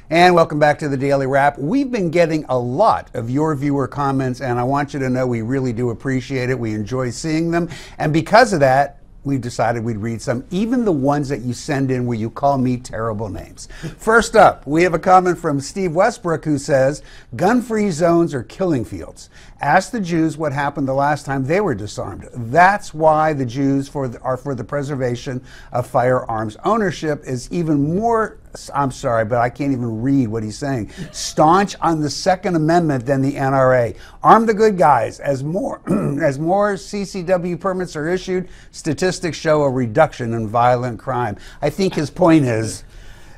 And welcome back to the Daily Wrap. We've been getting a lot of your viewer comments, and I want you to know we really do appreciate it. We enjoy seeing them. And because of that, we've decided we'd read some, even the ones that you send in where you call me terrible names. First up, we have a comment from Steve Westbrook who says, gun-free zones are killing fields. Ask the Jews what happened the last time they were disarmed. That's why the Jews are for the preservation of firearms ownership is even more, I'm sorry, but I can't even read what he's saying, staunch on the Second Amendment than the NRA. Arm the good guys. As more CCW permits are issued, statistics show a reduction in violent crime. I think his point is,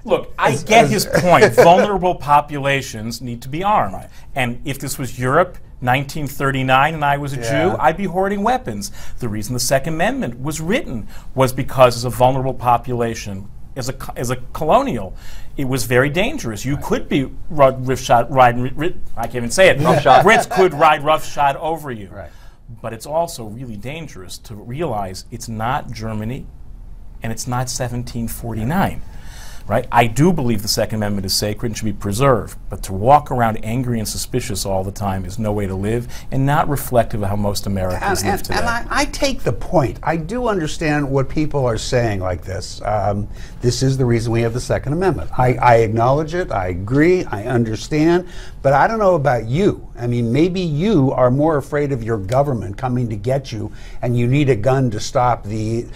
look, I get his point. Vulnerable populations need to be armed. And if this was Europe, 1939, and I was a Jew, I'd be hoarding weapons. The reason the Second Amendment was written was because as a vulnerable population, as a colonial, it was very dangerous. You could be I can't even say it. Brits could ride roughshod over you. Right. But it's also really dangerous to realize it's not Germany and it's not 1749. Right? I do believe the Second Amendment is sacred and should be preserved, but to walk around angry and suspicious all the time is no way to live and not reflective of how most Americans live today. And I take the point. I do understand what people are saying like this. This is the reason we have the Second Amendment. I acknowledge it, I agree, I understand, but I don't know about you. I mean, maybe you are more afraid of your government coming to get you and you need a gun to stop the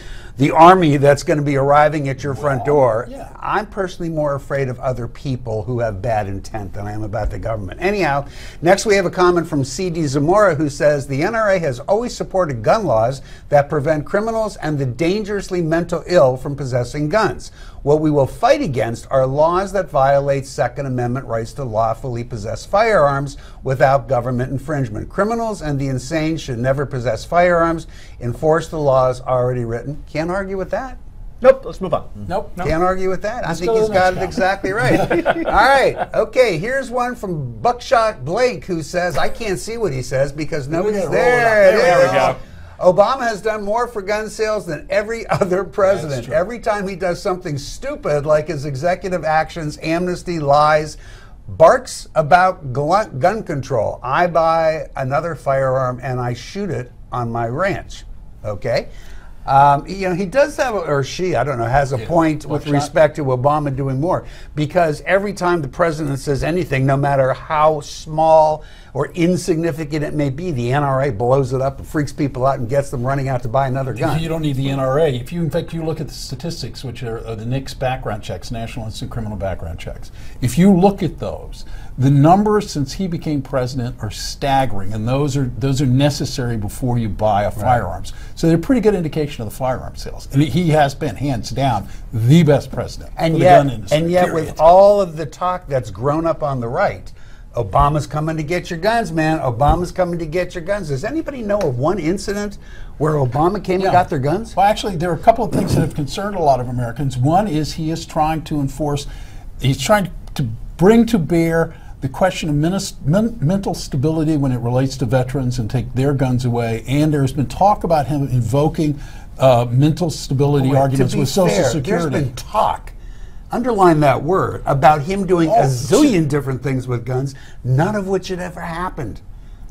army that's going to be arriving at your front door. Yeah. I'm personally more afraid of other people who have bad intent than I am about the government. Anyhow, next we have a comment from C.D. Zamora who says, the NRA has always supported gun laws that prevent criminals and the dangerously mental ill from possessing guns. What we will fight against are laws that violate Second Amendment rights to lawfully possess firearms without government infringement. Criminals and the insane should never possess firearms. Enforce the laws already written. Can't argue with that. Nope, let's move on. Nope. Can't argue with that. I think he's got it exactly right. All right. Okay, here's one from Buckshot Blake who says, I can't see what he says because nobody's there. There we go. Obama has done more for gun sales than every other president. Every time he does something stupid like his executive actions, amnesty, lies, barks about gun control, I buy another firearm and I shoot it on my ranch. Okay? You know, he does have, or she, I don't know, has a point with respect to Obama doing more. Because every time the president says anything, no matter how small or insignificant it may be, the NRA blows it up and freaks people out and gets them running out to buy another gun. You don't need the NRA. If you, in fact, you look at the statistics, which are the NICS background checks, National Institute of Criminal Background Checks. If you look at those, the numbers since he became president are staggering, and those are necessary before you buy a firearms. So they're a pretty good indication of the firearm sales. And he has been, hands down, the best president and for yet, the gun industry. And yet, with all of the talk that's grown up on the right, Obama's coming to get your guns, man. Obama's coming to get your guns. Does anybody know of one incident where Obama came and got their guns? Well, actually, there are a couple of things that have concerned a lot of Americans. One is he is trying to enforce, he's trying to bring to bear the question of mental stability when it relates to veterans and take their guns away. And there's been talk about him invoking mental stability arguments with Social Security. There's been talk, underline that word, about him doing a zillion different things with guns, none of which had ever happened.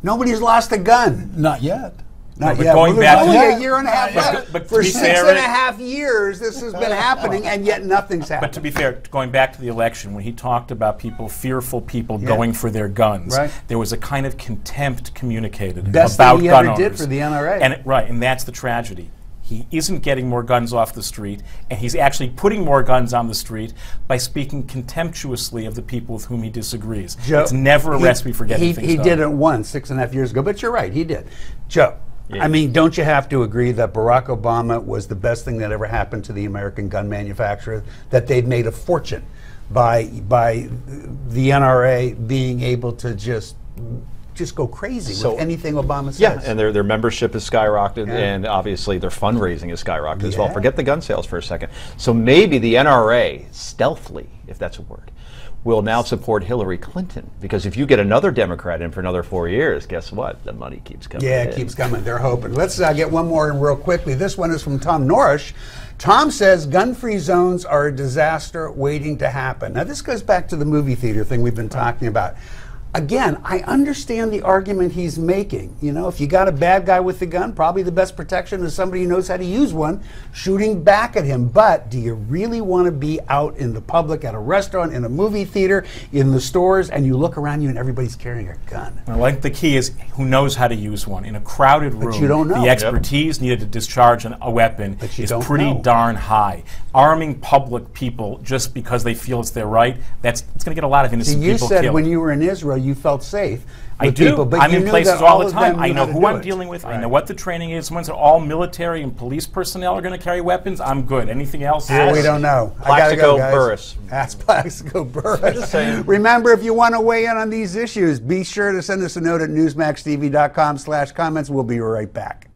Nobody's lost a gun. Not yet. Not but yet. going Well, back only to- a year and a half left. But to For be 6.5 years, this has been happening, and yet nothing's happened. But to be fair, going back to the election, when he talked about people, fearful people going for their guns, there was a kind of contempt communicated Best about thing he gun ever did owners. for the NRA. And that's the tragedy. He isn't getting more guns off the street, and he's actually putting more guns on the street by speaking contemptuously of the people with whom he disagrees. Joe, it's never a recipe for getting things He done. did it once, 6.5 years ago, but you're right, he did. Joe, I mean, don't you have to agree that Barack Obama was the best thing that ever happened to the American gun manufacturer, that they've made a fortune by the NRA being able to just go crazy with anything Obama says. Yeah, and their membership has skyrocketed, and obviously their fundraising has skyrocketed as well. Forget the gun sales for a second. So maybe the NRA, stealthily, if that's a word, will now support Hillary Clinton, because if you get another Democrat in for another 4 years, guess what? The money keeps coming. Yeah, it keeps coming. They're hoping. Let's get one more in real quickly. This one is from Tom Norrish. Tom says gun-free zones are a disaster waiting to happen. Now, this goes back to the movie theater thing we've been talking about. Again, I understand the argument he's making. You know, if you got a bad guy with a gun, probably the best protection is somebody who knows how to use one shooting back at him. But do you really want to be out in the public, at a restaurant, in a movie theater, in the stores, and you look around you and everybody's carrying a gun? Well, I think the key is who knows how to use one. In a crowded room, But you don't know. the expertise needed to discharge a weapon is pretty know. darn high. Arming public people just because they feel it's their right, it's going to get a lot of innocent You people said killed. when you were in Israel, you felt safe. I with do. People, but I'm you in knew places that all the of time. them I knew know how to who do I'm it. dealing with. Right. I know what the training is. Once all military and police personnel are going to carry weapons, I'm good. Anything else? We don't know. I gotta Plaxico go, guys. Burris. Ask Plaxico Burris. Just saying. Remember, if you want to weigh in on these issues, be sure to send us a note at newsmaxtv.com/comments. We'll be right back.